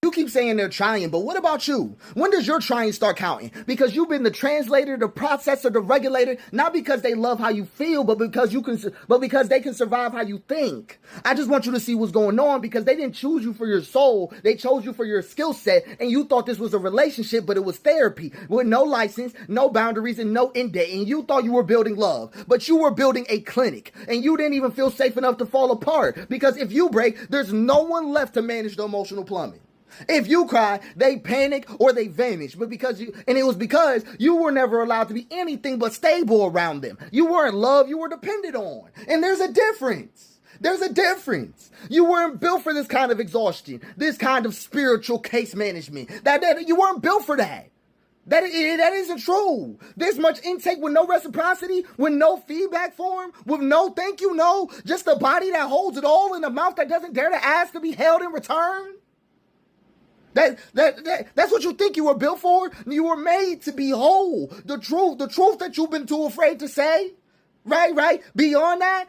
You keep saying they're trying, but what about you? When does your trying start counting? Because you've been the translator, the processor, the regulator, not because they love how you feel, but because they can survive how you think. I just want you to see what's going on, because they didn't choose you for your soul. They chose you for your skill set, and you thought this was a relationship, but it was therapy with no license, no boundaries, and no end date. And you thought you were building love, but you were building a clinic, and you didn't even feel safe enough to fall apart, because if you break, there's no one left to manage the emotional plumbing. If you cry, they panic or they vanish. But it was because you were never allowed to be anything but stable around them. You weren't loved, you were dependent on. And there's a difference. There's a difference. You weren't built for this kind of exhaustion, this kind of spiritual case management. That you weren't built for that. That isn't true. This much intake with no reciprocity, with no feedback form, with no thank you, no, just a body that holds it all and a mouth that doesn't dare to ask to be held in return. That's what you think you were built for? You were made to be whole. The truth that you've been too afraid to say. Right? Beyond that,